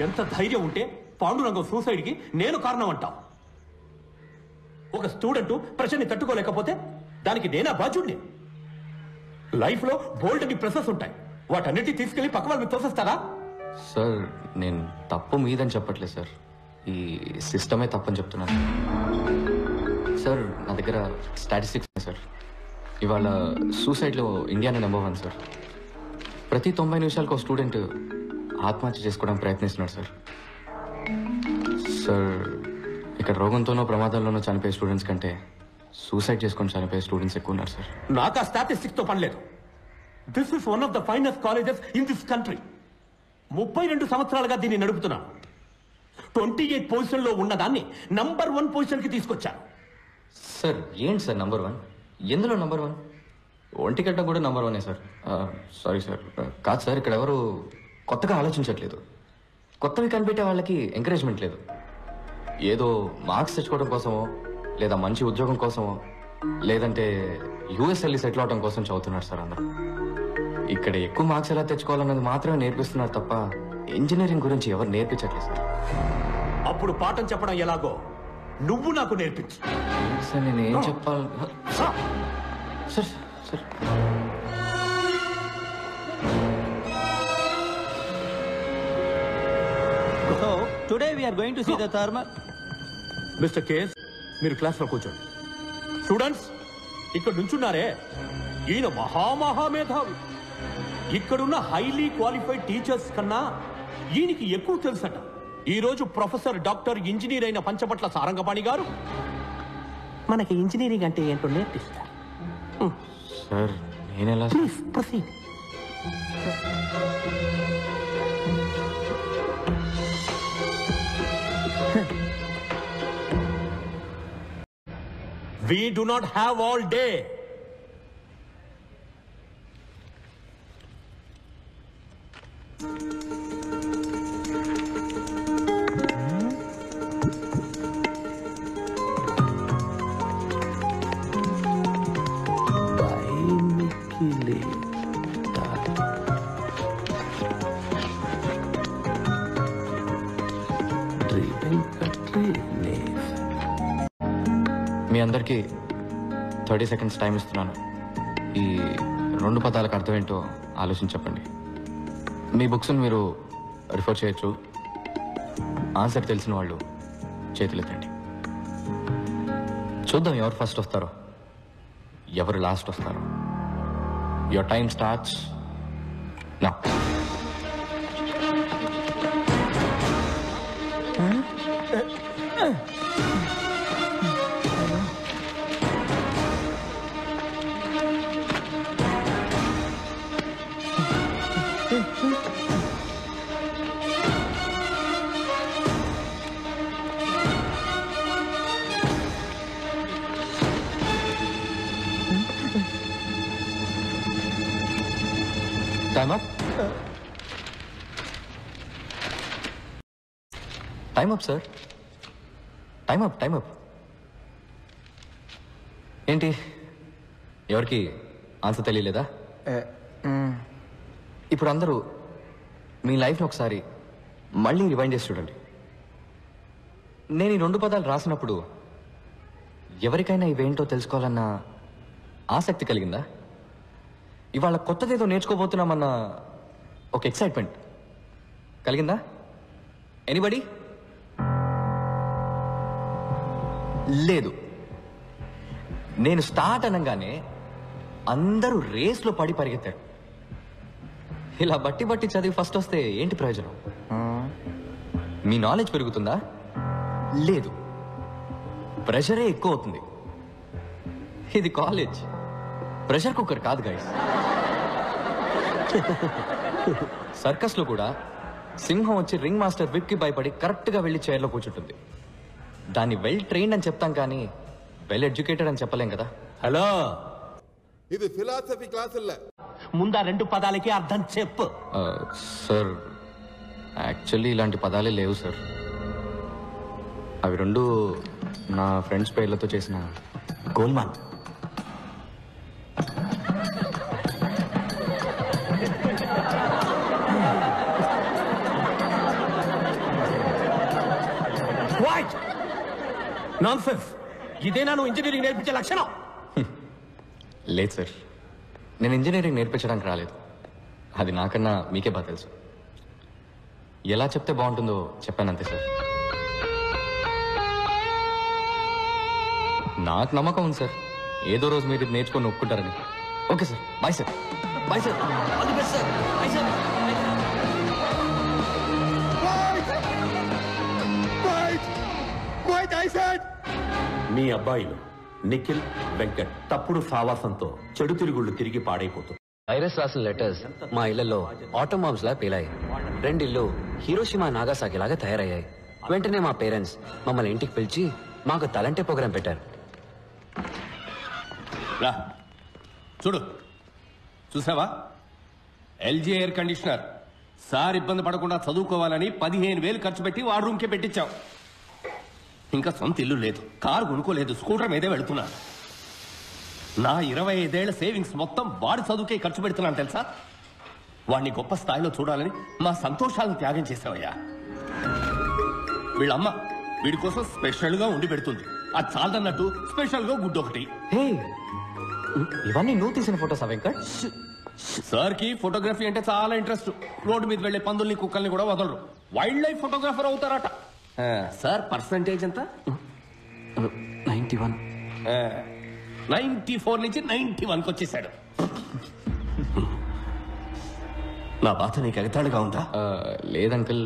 ఎంత ధైర్యం ఉంటే పాండురంగం సూసైడ్కి నేను కారణం అంటావు? ఒక స్టూడెంట్ ప్రెషర్ని తట్టుకోలేకపోతే దానికి నేనా బాధ్యుడిని? లైఫ్లో బోల్డ్ అని ప్రెసెస్ ఉంటాయి, వాటన్నిటిని తీసుకెళ్లి పక్క వాళ్ళు తోసేస్తారా? సార్ నేను తప్పు మీదని చెప్పట్లేదు సార్, ఈ సిస్టమే తప్పని చెప్తున్నాను సార్. నా దగ్గర స్టాటిస్టిక్స్ ఉన్నాయి సార్. ఇవాళ సూసైడ్లో ఇండియానే నెంబర్ 1 సార్. ప్రతి 90 నిమిషాలకు ఒక స్టూడెంట్ ఆత్మహత్య చేసుకోవడానికి ప్రయత్నిస్తున్నాడు సార్. సార్ ఇక్కడ రోగంతోనో ప్రమాదంలోనో చనిపోయే స్టూడెంట్స్ కంటే సూసైడ్ చేసుకొని చనిపోయే స్టూడెంట్స్ ఎక్కువ ఉన్నారు సార్. నాకు ఆ స్టాటిస్టిక్స్ తో పనిలేదు. This is one of the finest colleges in this country. 32 సంవత్సరాలుగా దీన్ని నడుపుతున్నాను. 28 పొజిషన్ లో ఉన్నదాన్ని నంబర్ 1 పొజిషన్ కి తీసుకొచ్చాను. సార్ ఏంటి సార్ నంబర్ 1? ఎందులో నంబర్ 1? ఒంటిగడ్డ కూడా నంబర్ 1 సార్. సారీ సార్, కాదు సార్, ఇక్కడ ఎవరు కొత్తగా ఆలోచించట్లేదు. కొత్తవి కనిపెట్టే వాళ్ళకి ఎంకరేజ్మెంట్ లేదు. ఏదో మార్క్స్ తెచ్చుకోవడం కోసమో, లేదా మంచి ఉద్యోగం కోసమో, లేదంటే యూఎస్ వెళ్ళి సెటిల్ అవడం కోసం చదువుతున్నారు సార్ అందరూ. ఇక్కడ ఎక్కువ మార్క్స్ ఎలా తెచ్చుకోవాలన్నది మాత్రమే నేర్పిస్తున్నారు తప్ప ఇంజనీరింగ్ గురించి ఎవరు నేర్పించట్లేదు సార్. అప్పుడు పాఠం చెప్పడం ఎలాగో నువ్వు నాకు నేర్పించు. సార్ నేను ఏం చెప్పాలి sir? Sir So today we are going to see the thermal. Mister case, మీరు క్లాస్ లో కూర్చోండి. స్టూడెంట్స్ ఇక్కడ నుంచున్నారే, ఈయన మహామహామేధావి. ఇక్కడున్న హైలీ క్వాలిఫైడ్ టీచర్స్ కన్నా ఈయనకి ఎక్కువ తెలుసట. ఈ రోజు ప్రొఫెసర్ డాక్టర్ ఇంజనీర్ అయిన పంచపట్ల సారంగపాణి గారు మనకి ఇంజనీరింగ్ అంటే ఏంటో నేర్పిస్తారు. సార్ నేనెలా? Please proceed. We do not have all day. మీ అందరికీ 30 seconds టైం ఇస్తున్నాను. ఈ 2 పదాలకు అర్థం ఏంటో ఆలోచించి చెప్పండి. మీ బుక్స్ని మీరు రిఫర్ చేయొచ్చు. ఆన్సర్ తెలిసిన వాళ్ళు చేతులెత్తండి. చూద్దాం ఎవరు ఫస్ట్ వస్తారో, ఎవరు లాస్ట్ వస్తారో. Your time starts now. Time up. Time up, sir. Time up, time up. ఏంటి ఎవరికి ఆన్సర్ తెలియలేదా? ఇప్పుడు అందరూ మీ లైఫ్ని ఒకసారి మళ్ళీ రివైండ్ చేసి చూడండి. నేను ఈ 2 పదాలు రాసినప్పుడు ఎవరికైనా ఇవేంటో తెలుసుకోవాలన్న ఆసక్తి కలిగిందా? ఇవాళ కొత్తదేదో నేర్చుకోబోతున్నామన్న ఒక ఎక్సైట్మెంట్ కలిగిందా? ఎనీబడి? లేదు. నేను స్టార్ట్ అనగానే అందరూ రేస్లో పడి పరిగెత్తారు. ఇలా బట్టి బట్టి చదివి ఫస్ట్ వస్తే ఏంటి ప్రయోజనం? మీ నాలెడ్జ్ పెరుగుతుందా? లేదు, ప్రెషరే ఎక్కువ అవుతుంది. ఇది కాలేజ్, ప్రెషర్ కుక్కర్ కాదు గైస్. సర్కస్ లో కూడా సింహం వచ్చి రింగ్ మాస్టర్ విప్ కి భయపడి కరెక్ట్ గా వెళ్లి చైర్లో కూర్చుంటుంది. దాన్ని వెల్ ట్రైన్డ్ అని చెప్తాం కానీ వెల్ ఎడ్యుకేటెడ్ అని చెప్పలేం కదా. హలో, ఇది ఫిలాసఫీ క్లాస్ இல்ல. ముందా 2 పదాలకి అర్థం చెప్పు. సార్ యాక్చువల్లీ ఇలాంటి పదాలే లేవు సార్. అవి 2 నా ఫ్రెండ్స్ పేర్లతో చేసిన గోల్మాల్. What nonsense! ఇదేనా నువ్వు ఇంజనీరింగ్ నేర్పించే లక్షణం? లేదు సార్, నేను ఇంజనీరింగ్ నేర్పించడానికి రాలేదు. అది నాకన్నా మీకే బాగా తెలుసు. ఎలా చెప్తే బాగుంటుందో చెప్పానంతే సార్. నాకు నమ్మకం ఉంది సార్, ఏదో రోజు మీరు ఇది నేర్చుకొని ఒప్పుకుంటారని. Okay sir, bye sir. Bye sir, all the best sir. Bye sir. మీ అబ్బాయిలు నిఖిల్, వెంకట్ తప్పుడు సావాసంతో చెడు తిరుగుళ్ళు తిరిగి పాడైపోతుంది. వైరస్ రాసిన లెటర్స్ మా ఇళ్లలో ఆటోమ్ బాంబ్స్ లా పేలాయి. 2 ఇళ్ళు హీరోషిమా, నాగాసాకి లాగా తయారయ్యాయి. వెంటనే మా పేరెంట్స్ మమ్మల్ని ఇంటికి పిలిచి మాకు తలంటే ప్రోగ్రాం పెట్టారు. రా చూడు, చూసావా? LG air conditioner. సార్ ఇబ్బంది పడకుండా చదువుకోవాలని 15,000 ఖర్చు పెట్టి వాడు రూమ్కే పెట్టించావు. ఇంకా సొంత ఇల్లు లేదు, కారు కొనుక్కోలేదు, స్కూటర్ మీదే వెళుతున్నా. నా 25 ఏళ్ల సేవింగ్స్ మొత్తం వాడి చదువుకే ఖర్చు పెడుతున్నాను తెలుసా? వాడిని గొప్ప స్థాయిలో చూడాలని మా సంతోషాలను త్యాగం చేసావయ్యా. వీళ్ళమ్మ వీడి కోసం స్పెషల్ గా ఉండి పెడుతుంది. అది చాలదన్నట్టు స్పెషల్ గా గుడ్డు ఒకటి. హే, ఇవన్నీ నువ్వు తీసిన ఫోటోసా వెంకట్? సార్ కి ఫోటోగ్రఫీ అంటే చాలా ఇంట్రెస్ట్. రోడ్డు మీద వెళ్లే పందుల్ని, కుక్కల్ని కూడా వదలరు. వైల్డ్ లైఫ్ ఫోటోగ్రాఫర్ అవుతారట. సార్ పర్సంటేజ్ ఎంత? 91. 94 నుంచి 91కి వచ్చేసాడు. నా బాధ నీకు ఎగతాళిగా ఉందా? లేదు అంకుల్,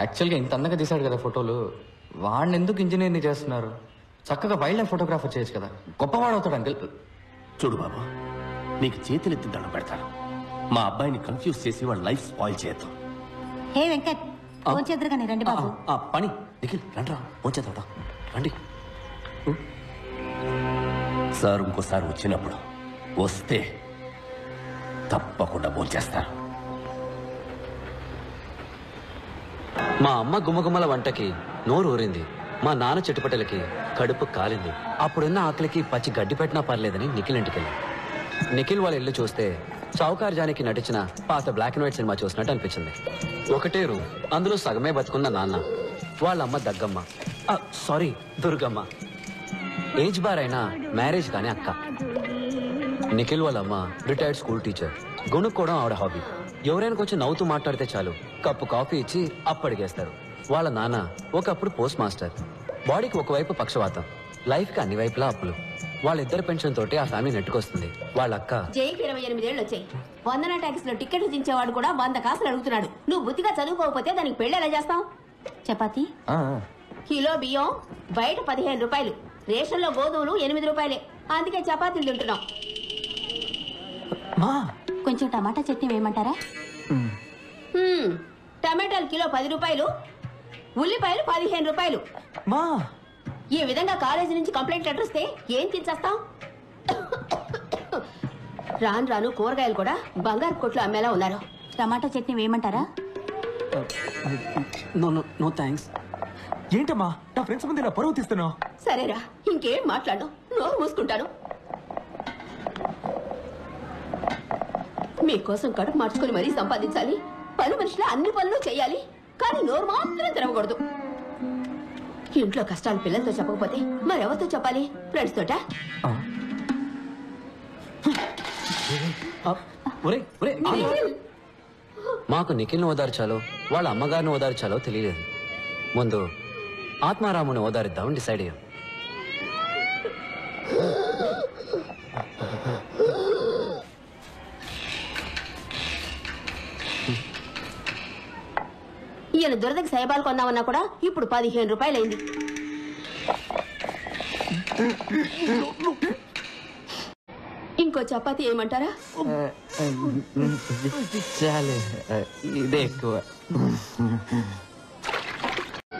యాక్చువల్గా ఇంత అందంగా తీశాడు కదా ఫోటోలు, వాడిని ఎందుకు ఇంజనీర్ని చేస్తున్నారు? చక్కగా వైల్డ్ లైఫ్ ఫోటోగ్రాఫర్ చేయొచ్చు కదా, గొప్పవాడు అవుతాడు అంకుల్. చూడు బాబు, నీకు చేతులెత్తి దండం పెడతాను. మా అబ్బాయిని కన్ఫ్యూజ్ చేసి వాడి లైఫ్ స్పాయిల్ చేద్దాం. హే వెంకట్, ఫోన్ చేద్దరుగాని రండి బాబు. పని నిఖిల్ రండి, పోంచేద్దాం రండి. సార్ ఇంకోసారి వచ్చినప్పుడు వస్తే తప్పకుండా భోంచేస్తారు. మా అమ్మ గుమ్మగుమ్మల వంటకి నోరు ఊరింది. మా నాన్న చెట్టుపట్టలకి కడుపు కాలింది. అప్పుడున్న ఆకలికి పచ్చి గడ్డి పెట్టినా పర్లేదని నిఖిల్ ఇంటికెళ్ళి. నిఖిల్ వాళ్ళ ఇల్లు చూస్తే చౌకార్ జానికి నటించిన పాత బ్లాక్ అండ్ వైట్ సినిమా చూసినట్టు అనిపించింది. ఒకటే రూమ్, అందులో సగమే బతుకున్న నాన్న, వాళ్ళమ్మ దగ్గమ్మ, సారీ దుర్గమ్మ, ఏజ్ బార్ అయినా మ్యారేజ్ కానీ అక్క. నిఖిల్ వాళ్ళమ్మ రిటైర్డ్ స్కూల్ టీచర్. గొనుక్కోవడం ఆవిడ హాబీ. ఎవరైనా కొంచెం నవ్వుతూ మాట్లాడితే చాలు కప్పు కాఫీ ఇచ్చి అప్పడిగేస్తారు. వాళ్ళ నాన్న ఒకప్పుడు పోస్ట్ మాస్టర్. బాడీకి ఒకవైపు పక్షవాతం, లైఫ్ కి అన్ని వైపులా అప్పులు. వాళ్ళిద్దరు పెన్షన్ తోటి ఆ ఫ్యామిలీ నెట్టుకొస్తుంది. వాళ్ళ అక్క జైకి 28 ఏళ్ళు వచ్చాయి. వందన ట్యాక్స్ లో టికెట్లు దించేవాడు కూడా 100 కాసులు అడుగుతున్నాడు. నువ్వు బుద్ధిగా చదువుకోకపోతే దానికి పెళ్లి ఎలా చేస్తావు? చపాతి కిలో బియ్యం బయట 15 రూపాయలు, రేషన్ లో గోధుమలు 8 రూపాయలే. అందుకే చపాతీలు తింటున్నాం. కొంచెం టమాటా చట్నీ వేయమంటారా? టమాటాలు కిలో 10 రూపాయలు, ఉల్లిపాయలు 15 రూపాయలు. ఈ విధంగా కాలేజీ నుంచి కంప్లైంట్ లెటర్ వస్తే ఏం తినేస్తాం? రాను రాను కూరగాయలు కూడా బంగారు కొట్లు అమ్మేలా ఉన్నారు. టమాటా చట్నీ వేయమంటారా? No thanks. ఏంటమ్మా నా ఫ్రెండ్స్ ముందు నా పరువు తీస్తున్నావు? సరేరా, ఇంకేం మాట్లాడు, నోరు మూసుకుంటాను. మీకోసం కడుపు మార్చుకుని మరీ సంపాదించాలి. పని మనిషిలో అన్ని పనులు చేయాలి, కానీ నోరు మాత్రం తెరవకూడదు. ఇంట్లో కష్టాలు పిల్లలతో చెప్పకపోతే మరెవరితో చెప్పాలి? ఫ్రెండ్స్ తోట? మాకు నిఖిల్ని ఓదార్చాలో వాళ్ళ అమ్మగారిని ఓదార్చాలో తెలియలేదు. ముందు ఆత్మారాముని ఓదారిద్దామని డిసైడ్ అయ్యాం. ఈయన దురదకి సైబాలు కొందామన్నా కూడా ఇప్పుడు 15 రూపాయలైంది. ఇంకో చపాతీ ఏమంటారా? చాలే, ఇదే ఎక్కువ.